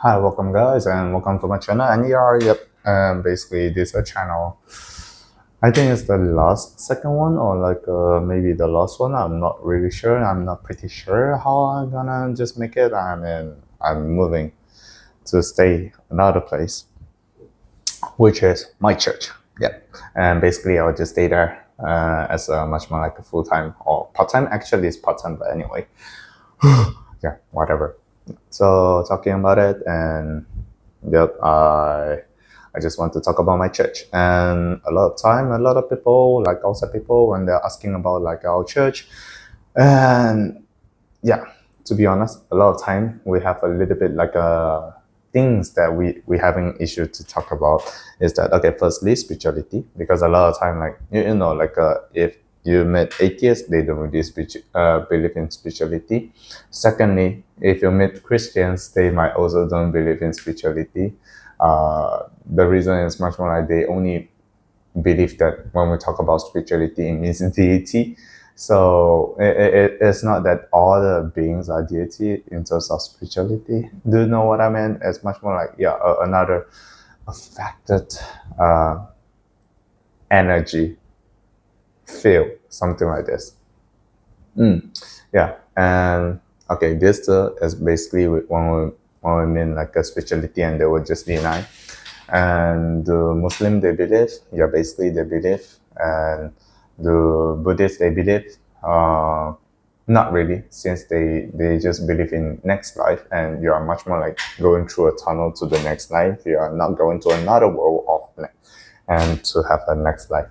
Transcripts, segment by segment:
Hi, welcome guys, and welcome to my channel. And basically this is a channel. I think it's the second one, or maybe the last one. I'm not really sure. I'm not pretty sure how I'm gonna just make it. I'm moving to stay another place, which is my church. Yeah, and basically I'll just stay there as much more like a full time or part time. Actually, it's part time, but anyway, yeah, whatever. So talking about it, and yep, I just want to talk about my church. And a lot of time, a lot of people, like outside people, when they're asking about like our church, and yeah, to be honest, a lot of time we have a little bit like things that we having issue to talk about is that okay, firstly spirituality, because a lot of time like if you meet atheists, they don't really believe in spirituality. Secondly, if you meet Christians, they might also don't believe in spirituality. The reason is much more like they only believe that when we talk about spirituality, it means deity. So it's not that all the beings are deity in terms of spirituality. Do you know what I mean? It's much more like another affected energy field, something like this. Yeah, and okay, this is basically when we mean like a spirituality, and they would just deny. And the Muslim they believe, yeah, basically they believe, and the Buddhists they believe, not really, since they just believe in next life, and you are much more like going through a tunnel to the next life. You are not going to another world of and to have a next life.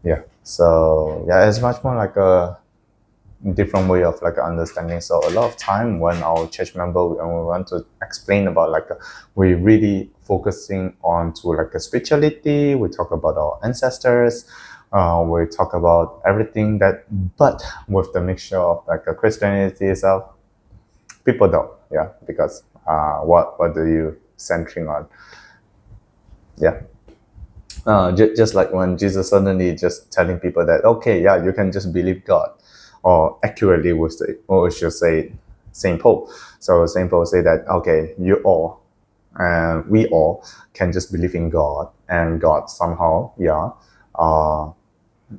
Yeah, so yeah, it's much more like a different way of like understanding. So a lot of time when our church member and we want to explain about we really focusing on to like a spirituality. We talk about our ancestors. We talk about everything that, but with the mixture of like a Christianity itself. People don't, yeah, because what do you centering on? Yeah. Just like when Jesus suddenly just telling people that okay, yeah, you can just believe God, or accurately would say, or we should say, Saint Paul. So Saint Paul say that okay, you all and we all can just believe in God, and God somehow, yeah, uh,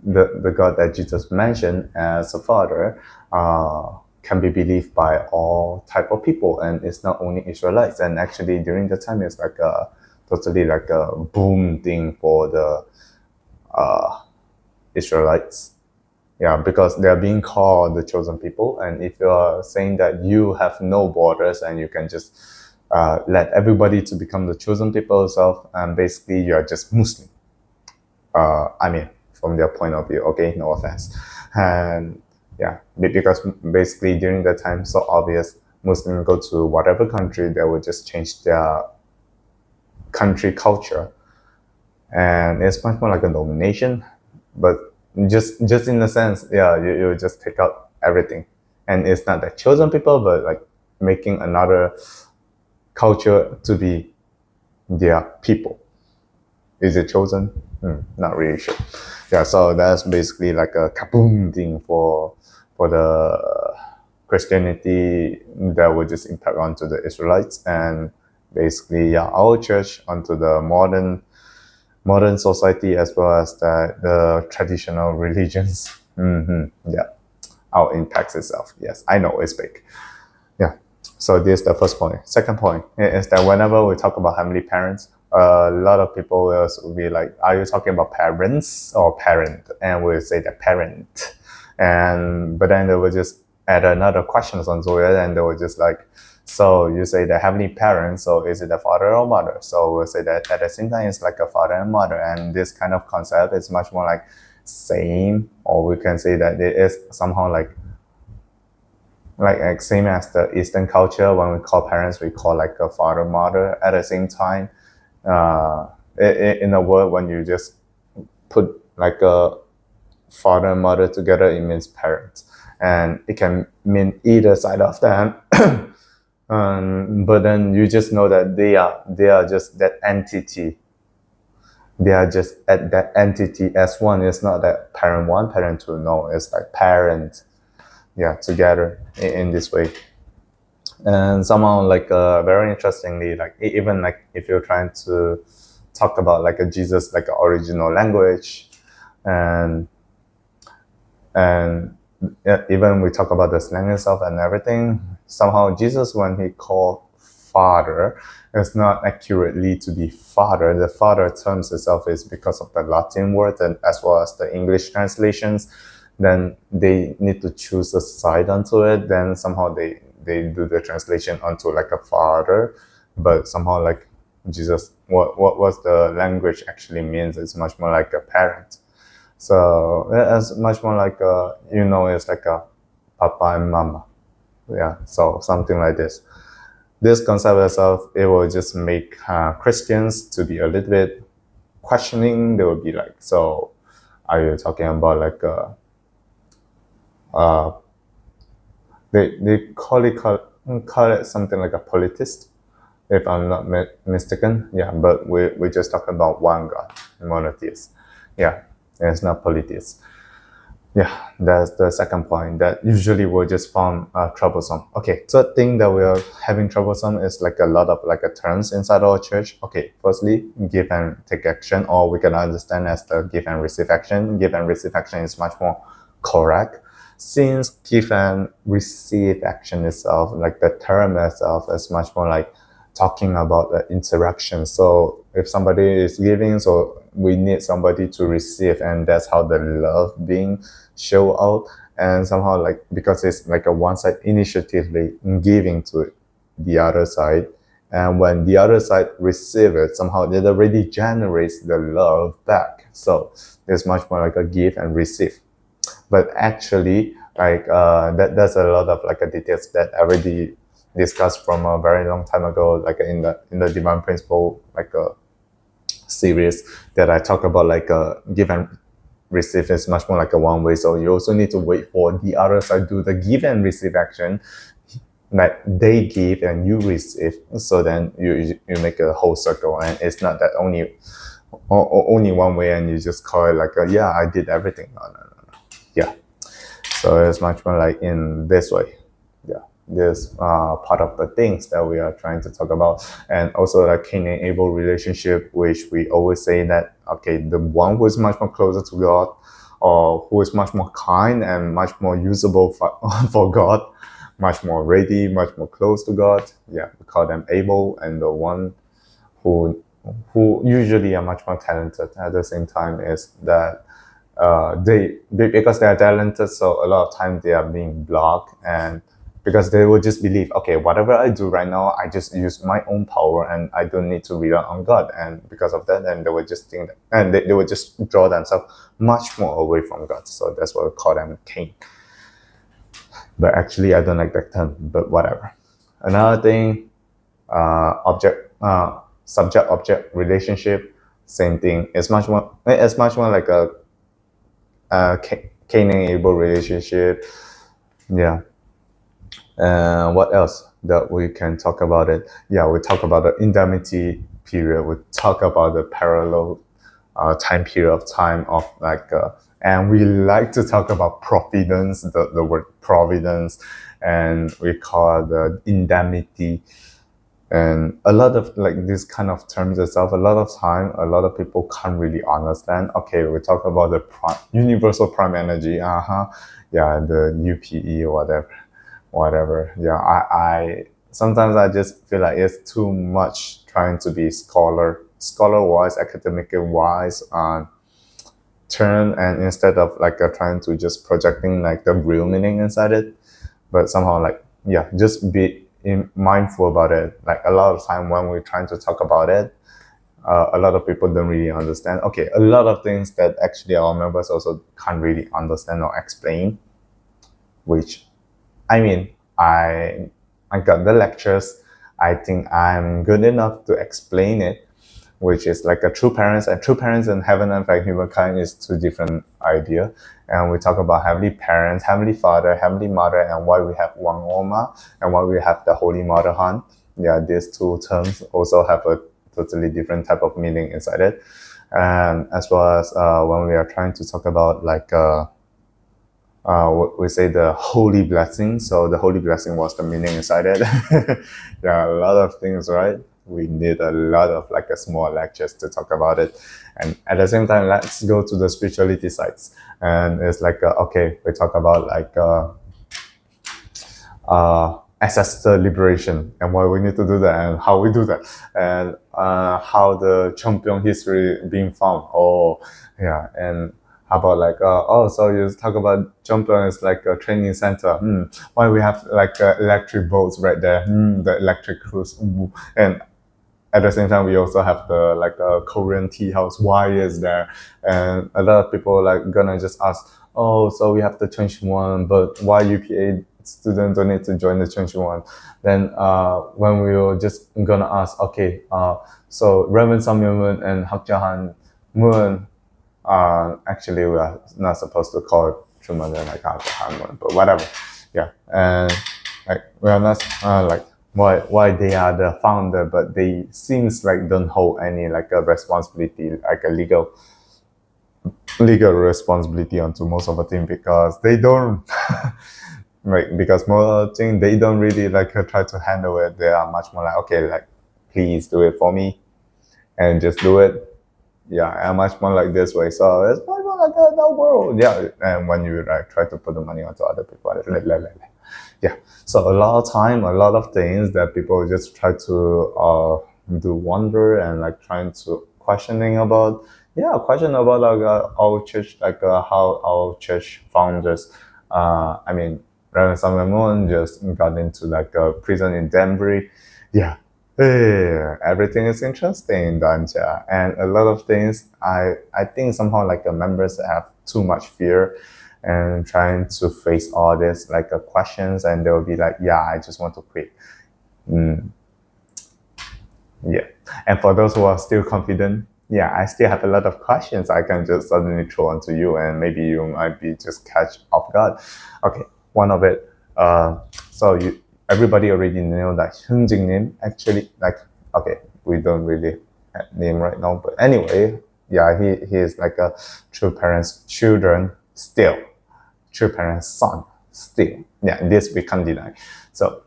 the God that Jesus mentioned as a Father, can be believed by all type of people, and it's not only Israelites. And actually, during the time, it's like a totally like a boom thing for the Israelites. Yeah, because they are being called the chosen people. And if you are saying that you have no borders and you can just let everybody to become the chosen people yourself, and basically you are just Muslim. I mean, from their point of view, okay, no offense. And yeah, because basically during that time, so obvious, Muslims go to whatever country, they will just change their country culture, and it's much more like a domination. But just in the sense, yeah, you just take out everything, and it's not the chosen people, but like making another culture to be their people. Is it chosen? Not really sure. Yeah, so that's basically like a kaboom thing for the Christianity that would just impact onto the Israelites, and basically, yeah, our church onto the modern society, as well as the traditional religions. Yeah, our impacts itself. Yes, I know it's big. Yeah. So this is the first point. Second point is that whenever we talk about heavenly parents, a lot of people will be like, "Are you talking about parents or parent?" And we'll say that parent, and but then they will just add another questions onto it, and they will just like, "So you say the heavenly parents, so is it the father or mother?" So we'll say that at the same time it's like a father and mother, and this kind of concept is much more like same, or we can say that it is somehow like same as the Eastern culture. When we call parents, we call like a father mother at the same time. In a word, when you just put like a father and mother together, it means parents, and it can mean either side of them. But then you just know that they are just that entity. They are just at that entity as one. It's not that parent one, parent two. No, it's like parent, yeah, together in this way. And somehow like very interestingly, like even like if you're trying to talk about like a Jesus like a original language, and and even we talk about the slang itself and everything, somehow Jesus, when he called father, is not accurately to be father. The father terms itself is because of the Latin word and as well as the English translations. Then they need to choose a side onto it. Then somehow they do the translation onto like a father, but somehow like Jesus, what was the language actually means is much more like a parent. So it's much more like it's like a papa and mama. Yeah, so something like this. This concept itself, it will just make Christians to be a little bit questioning. They will be like, so are you talking about like uh, they call it something like a polytheist, if I'm not mistaken. Yeah, but we just talk about one God, monotheist. Yeah, it's not polytheist. Yeah, that's the second point that usually we'll just found troublesome. Okay, third thing that we are having troublesome is like a lot of like a terms inside our church. Okay, firstly, give and take action, or we can understand as the give and receive action. Give and receive action is much more correct, since give and receive action itself, like the term itself, is much more like talking about the interaction. So if somebody is giving, so we need somebody to receive, and that's how the love being show out. And somehow like because it's like a one side initiatively giving to the other side, and when the other side receive it, somehow it already generates the love back. So it's much more like a give and receive. But actually like there's a lot of like a details that I already discussed from a very long time ago, like in the divine principle like a series that I talk about, like a give and receive is much more like a one way. So you also need to wait for the other side do the give and receive action, like they give and you receive. So then you make a whole circle, and it's not that only one way and you just call it like yeah, I did everything. No. Yeah, so it's much more like in this way. Yeah, this part of the things that we are trying to talk about. And also like Cain and Abel relationship, which we always say that okay, the one who is much more closer to God, or who is much more kind and much more usable for God, much more ready, much more close to God, yeah, we call them Abel. And the one who usually are much more talented at the same time is that they because they are talented, so a lot of times they are being blocked. And because they will just believe, okay, whatever I do right now, I just use my own power and I don't need to rely on God. And because of that, then they will just think that, and they will just draw themselves much more away from God. So that's what we call them Cain. But actually I don't like that term, but whatever. Another thing, subject object relationship, same thing. It's much more like a Cain and Abel relationship. Yeah. What else that we can talk about it? Yeah, we talk about the indemnity period. We talk about the parallel time period of time of like, and we like to talk about providence, the word providence, and we call it the indemnity. And a lot of like this kind of terms itself, a lot of time, a lot of people can't really understand. Okay, we talk about the universal prime energy. Yeah, the UPE or whatever. Yeah, I sometimes I just feel like it's too much trying to be scholar wise, academic wise turn, and instead of like trying to just projecting like the real meaning inside it. But somehow like, yeah, just be mindful about it. Like a lot of time when we're trying to talk about it, a lot of people don't really understand. Okay, a lot of things that actually our members also can't really understand or explain, which I mean, I got the lectures. I think I'm good enough to explain it, which is like a true parents, and true parents and heaven and like humankind is two different idea. And we talk about heavenly parents, heavenly father, heavenly mother, and why we have one Oma and why we have the Holy Mother Han. Yeah, these two terms also have a totally different type of meaning inside it. And as well as when we are trying to talk about like we say the holy blessing. So the holy blessing was the meaning inside it. There are a lot of things, right? We need a lot of like a small lectures to talk about it. And at the same time, let's go to the spirituality sides. And it's like, okay, we talk about like ancestor liberation and why we need to do that and how we do that and how the champion history being found. Oh, yeah. And how about like, oh, so you talk about champion is like a training center. Why we have like electric boats right there? The electric cruise. Ooh. And at the same time, we also have the like a Korean tea house. Why is there? And a lot of people like gonna just ask, oh, so we have the 21, but why UPA students don't need to join the 21? Then when we were just gonna ask, okay, so Reverend Samuel Moon and Hak Jahan Moon, actually we are not supposed to call it Truman and like Hak Jahan Moon, but whatever. Yeah, and like we are not like why they are the founder, but they seems like don't hold any like a responsibility, like a legal responsibility onto most of the thing because they don't like because more thing they don't really like try to handle it. They are much more like okay, like please do it for me and just do it. Yeah, and much more like this way. So it's much more like the world. Yeah, and when you like try to put the money onto other people, yeah. So a lot of time, a lot of things that people just try to do wonder and like trying to questioning about. Yeah, question about like our church, like how our church founders. I mean, Reverend Samuel Moon just got into like a prison in Denver. Yeah, everything is interesting, don't ya? And a lot of things, I think somehow like the members have too much fear and trying to face all this like questions, and they'll be like, yeah, I just want to quit. Yeah. And for those who are still confident, yeah, I still have a lot of questions I can just suddenly throw onto you, and maybe you might be just catch off guard. Okay, one of it. So you everybody already know that Hyun Jin Nim actually like okay, we don't really have name right now, but anyway, yeah, he is like a true parents' children still, true parents' son still. Yeah, this we can't deny. So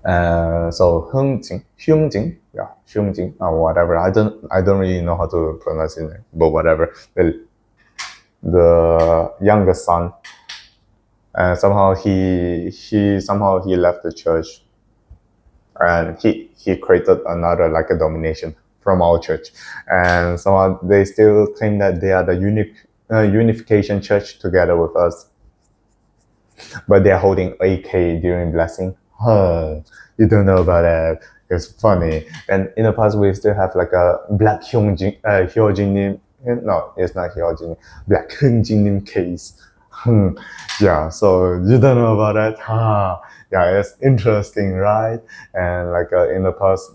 so Hyungjin, yeah, Hyungjin, or whatever. I don't really know how to pronounce it, but whatever. The youngest son, somehow he left the church, and he created another like a domination from our church, and somehow they still claim that they are the unification church together with us, but they're holding AK during blessing. Huh, you don't know about that. It's funny. And in the past, we still have like a Black Hyojin. No, it's not Hyojin. Black Hyojin case. Yeah, so you don't know about that? Yeah, it's interesting, right? And like in the past,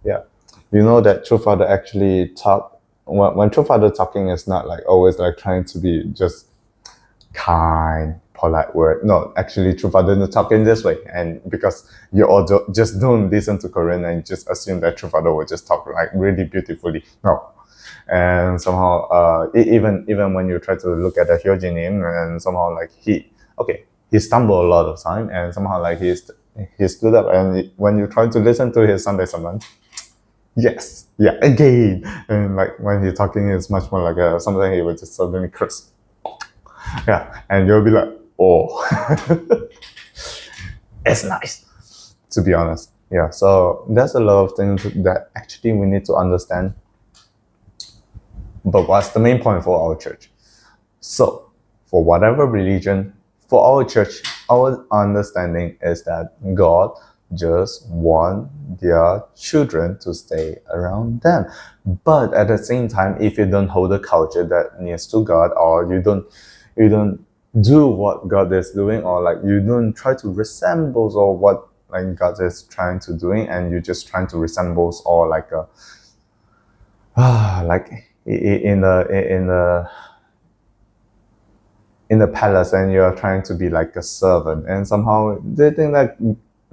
yeah, you know that True Father actually talk when True Father talking is not like always like trying to be just kind, polite word. No, actually, True Father doesn't talk in this way. And because you all just don't listen to Korean and just assume that True Father will just talk like really beautifully. No. And somehow, even when you try to look at the Hyojin name, and somehow like he stumbled a lot of time, and somehow like he stood up, and when you try to listen to his Sunday sermon, yes, yeah, again, and like when he's talking, it's much more like something he would just suddenly curse. Yeah, and you'll be like, oh, it's nice, to be honest. Yeah, so there's a lot of things that actually we need to understand. But what's the main point for our church? So, for whatever religion, for our church, our understanding is that God just want their children to stay around them. But at the same time, if you don't hold a culture that needs to God, or you don't do what God is doing, or like you don't try to resemble or what like God is trying to doing, and you're just trying to resemble or like a like in the palace, and you're trying to be like a servant, and somehow they think that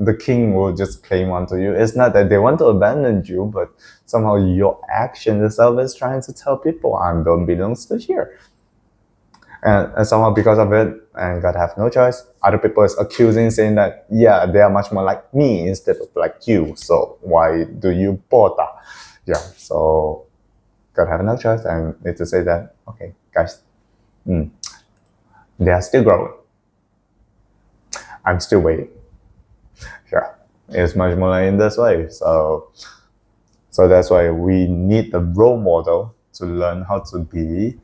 the king will just claim onto you. It's not that they want to abandon you, but somehow your action itself is trying to tell people I don't belong to here. And somehow because of it, and God have no choice, other people is accusing, saying that, yeah, they are much more like me instead of like you, so why do you bother? Yeah, so God have no choice and need to say that, okay, guys, they are still growing. I'm still waiting. Yeah, it's much more like in this way. So that's why we need a role model to learn how to be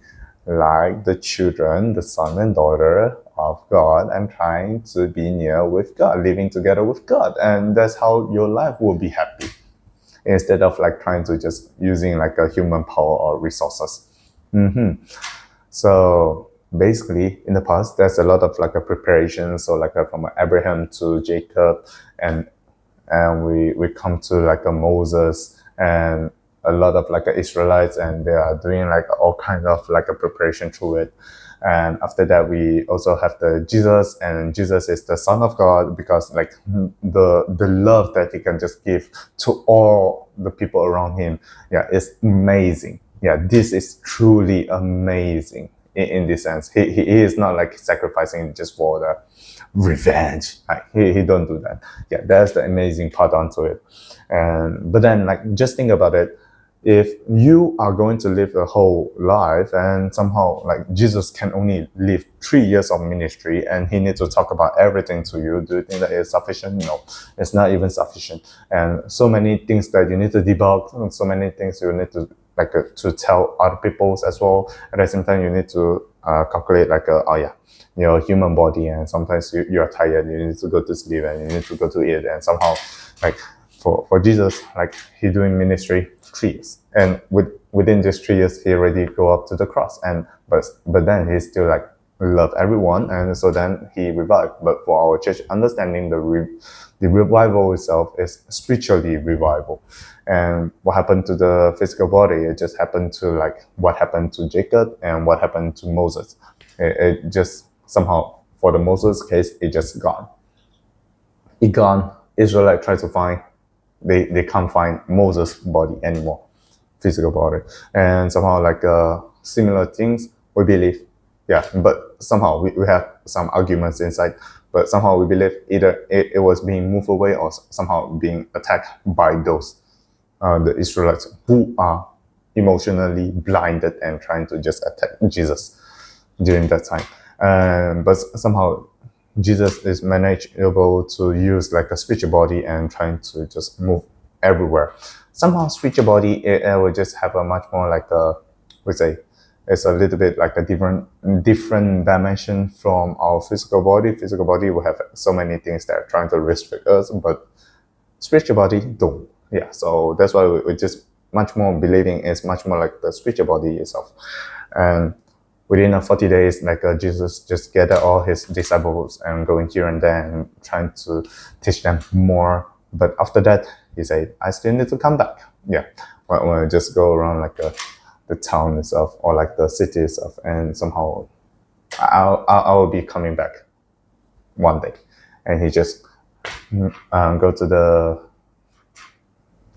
like the children, the son and daughter of God, and trying to be near with God, living together with God. And that's how your life will be happy, instead of like trying to just using like a human power or resources. So basically, in the past, there's a lot of like a preparation. So like from Abraham to Jacob, and we come to like a Moses and a lot of like a Israelites, and they are doing like all kind of like a preparation through it. And after that, we also have the Jesus, and Jesus is the Son of God, because like the love that he can just give to all the people around him, yeah, is amazing. Yeah, this is truly amazing in this sense. He is not like sacrificing just for the revenge. Like he don't do that. Yeah, that's the amazing part onto it. And but then like just think about it. If you are going to live a whole life and somehow like Jesus can only live 3 years of ministry and he needs to talk about everything to you, do you think that is sufficient? No, it's not even sufficient. And so many things that you need to debug, and so many things you need to like to tell other people as well. At the same time, you need to calculate like oh yeah, your human body, and sometimes you are tired, you need to go to sleep and you need to go to eat, and somehow like for Jesus, like he doing ministry 3 years, and within just 3 years he already go up to the cross, and but then he still like love everyone, and so then he revived. But for our church understanding, the revival itself is spiritually revival. And what happened to the physical body, it just happened to like what happened to Jacob and what happened to Moses. It just somehow, for the Moses case, it just gone. It gone. Israelite try to find, they can't find Moses' body anymore, physical body. And somehow like similar things we believe. Yeah, but somehow we have some arguments inside. But somehow we believe either it was being moved away or somehow being attacked by those the Israelites who are emotionally blinded and trying to just attack Jesus during that time. But somehow Jesus is manageable to use like a spiritual body and trying to just move everywhere. Somehow spiritual body, it will just have a much more like a, we say, it's a little bit like a different dimension from our physical body. Physical body will have so many things that are trying to restrict us, but spiritual body don't. Yeah, so that's why we just much more believing is much more like the spiritual body itself. And within 40 days, like Jesus just gathered all his disciples and going here and there and trying to teach them more. But after that, he said, I still need to come back. Yeah, when I just go around like the town itself or like the city itself, and somehow I will be coming back one day. And he just go to the,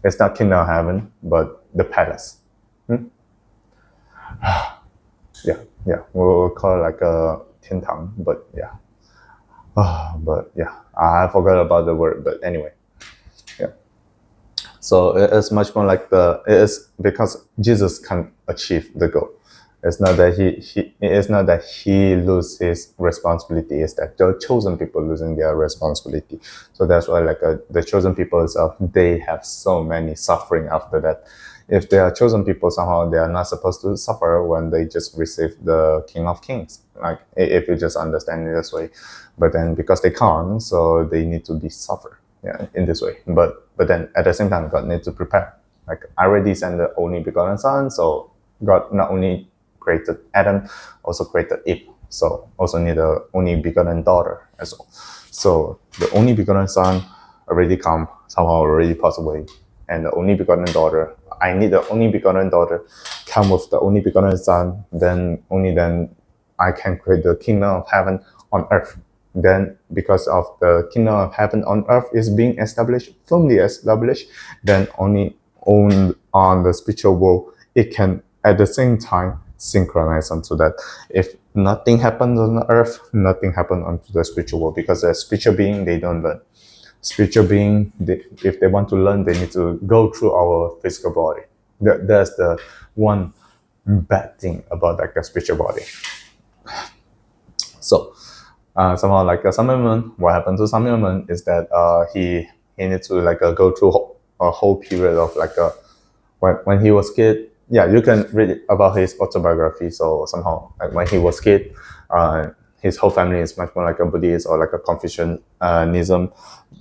it's not kingdom of heaven, but the palace. Yeah, we'll call it like a 天堂, but yeah. But yeah, I forgot about the word, but anyway. Yeah. So it is much more like it is because Jesus can achieve the goal. It's not that it's not that he loses his responsibility, it's that the chosen people losing their responsibility. So that's why like the chosen people itself, they have so many suffering after that. If they are chosen people, somehow they are not supposed to suffer when they just receive the King of Kings. Like if you just understand it this way, but then because they can't, so they need to be suffer. Yeah, in this way. But then at the same time, God needs to prepare. Like I already sent the only begotten Son, so God not only created Adam, also created Eve. So also need the only begotten daughter as well. So the only begotten Son already come, somehow already passed away. And the only begotten daughter, I need the only begotten daughter come with the only begotten Son, then only then I can create the kingdom of heaven on earth. Then because of the kingdom of heaven on earth is being established, firmly established, then only on the spiritual world, it can at the same time synchronized onto that. If nothing happens on the earth, nothing happens onto the spiritual world, because the spiritual being, they don't learn. Spiritual being, if they want to learn, they need to go through our physical body. That's the one bad thing about like a spiritual body. So somehow like Samuel, what happened to Samuel is that he needs to like go through a whole period of like when he was kid. Yeah, you can read about his autobiography. So somehow like when he was kid, his whole family is much more like a Buddhist or like a Confucianism.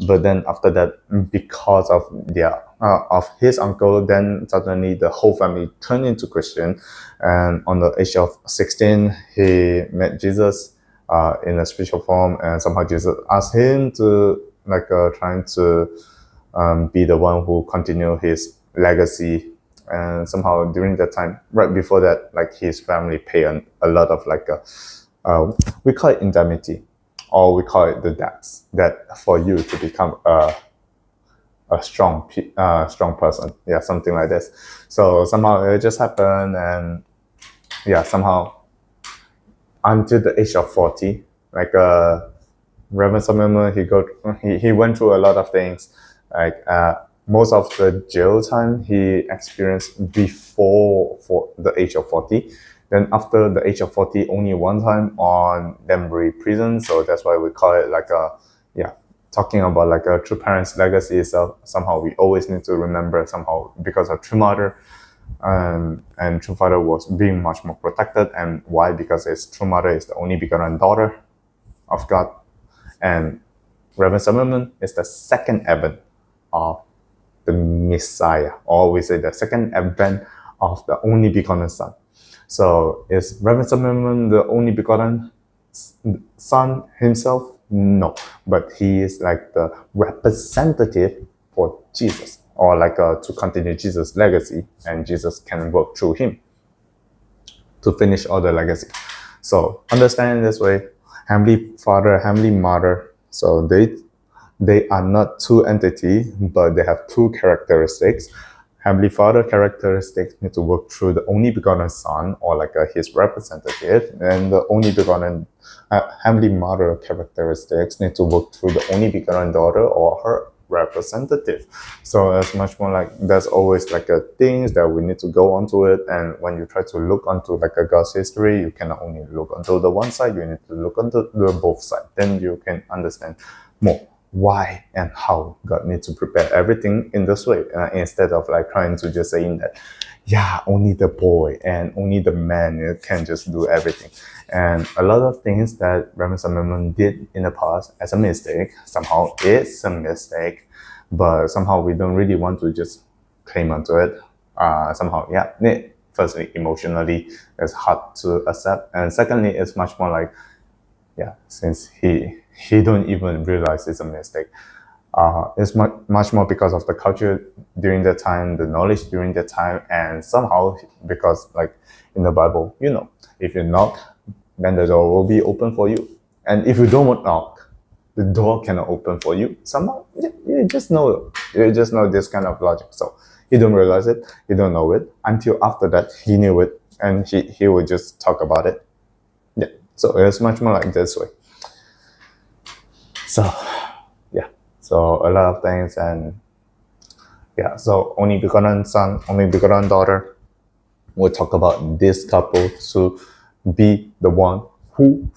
But then after that, because of their of his uncle, then suddenly the whole family turned into Christian. And on the age of 16, he met Jesus in a spiritual form, and somehow Jesus asked him to like trying to be the one who continue his legacy. And somehow during that time, right before that, like his family pay a lot of like we call it indemnity, or we call it the debts, that for you to become a strong person. Yeah, something like this. So somehow it just happened, and yeah, somehow until the age of 40, like Reverend Samuel, he went through a lot of things. Like most of the jail time he experienced before for the age of 40. Then after the age of 40, only one time on Denbury prison. So that's why we call it like talking about like a true parent's legacy. So somehow we always need to remember somehow, because of true mother, and true father was being much more protected. And why? Because his true mother is the only begotten daughter of God, and Reverend Samuel is the second advent of the Messiah, or we say the second advent of the only begotten Son. So is Reverend Samuel the only begotten Son himself? No, but he is like the representative for Jesus, or like to continue Jesus' legacy, and Jesus can work through him to finish all the legacy. So understand this way, Heavenly Father, Heavenly Mother, so they are not two entities, but they have two characteristics. Heavenly Father characteristics need to work through the only begotten Son, or like his representative, and the only begotten Heavenly Mother characteristics need to work through the only begotten daughter, or her representative. So it's much more like there's always like a things that we need to go onto it. And when you try to look onto like a God's history, you cannot only look onto the one side, you need to look onto the both sides. Then you can understand more why and how God needs to prepare everything in this way, instead of like trying to just saying that, yeah, only the boy and only the man can just do everything. And a lot of things that Reverend Samuel did in the past as a mistake, somehow it's a mistake, but somehow we don't really want to just claim onto it. Somehow, yeah, firstly, emotionally, it's hard to accept. And secondly, it's much more like, yeah, since he don't even realize it's a mistake. It's much more because of the culture during that time, the knowledge during that time, and somehow because like in the Bible, if you knock, then the door will be open for you. And if you don't knock, the door cannot open for you. Somehow you just know this kind of logic. So he don't realize it, he don't know it until after that he knew it, and he would just talk about it. Yeah. So it's much more like this way. So yeah, so a lot of things. And yeah, so only begotten son, only begotten daughter. We'll talk about this couple to be the one who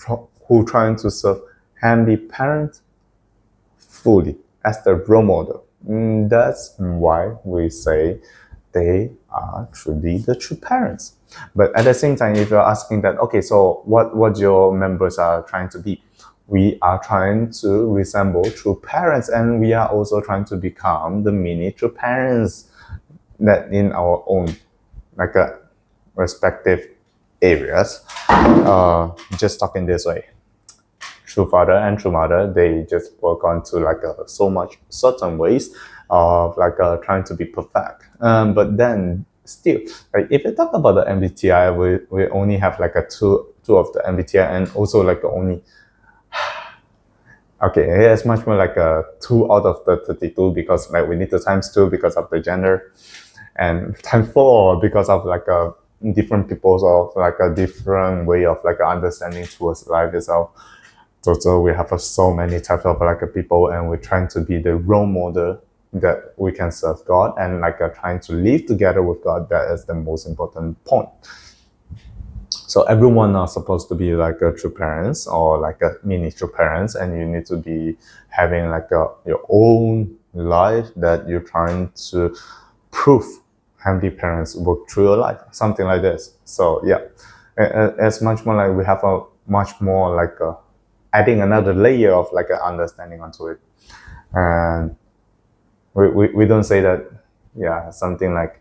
trying to serve heavenly parents fully as the role model. That's why we say they are truly the true parents. But at the same time, if you're asking that, okay, so what your members are trying to be, we are trying to resemble true parents, and we are also trying to become the mini true parents that in our own like respective areas. Just talking this way, true father and true mother, they just work on to like so much certain ways of like trying to be perfect. But then still, like if you talk about the MBTI, we only have like two of the MBTI, and also like only okay, it's much more like a 2 out of the 32, because like we need to times 2 because of the gender, and times 4 because of like different people's of like a different way of like understanding towards life itself. So we have so many types of like people, and we're trying to be the role model that we can serve God and like trying to live together with God. That is the most important point. So everyone are supposed to be like a true parents or like a mini true parents, and you need to be having like your own life that you're trying to prove healthy parents work through your life, something like this. So yeah, it's much more like we have a much more like adding another layer of like an understanding onto it, and we don't say that something like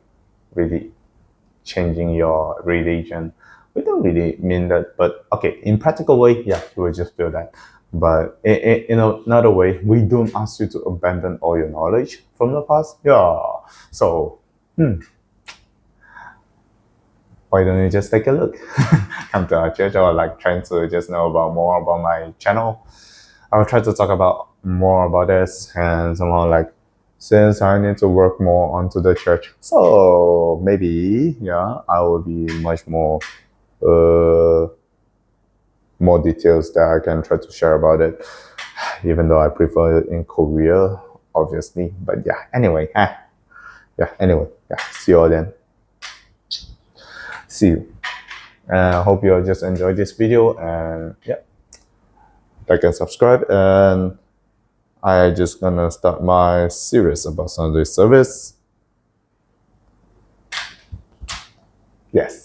really changing your religion. We don't really mean that, but okay, in practical way, yeah, we will just feel that. But in another way, we don't ask you to abandon all your knowledge from the past. Yeah. So, why don't you just take a look? Come to our church, or like trying to just know about more about my channel. I will try to talk about more about this, and somehow like since I need to work more onto the church, so maybe I will be much uh, more details that I can try to share about it, even though I prefer it in Korea, obviously. But yeah, anyway, see you all then. See you. I hope you all just enjoyed this video, and like and subscribe. And I just gonna start my series about Sunday service. Yes.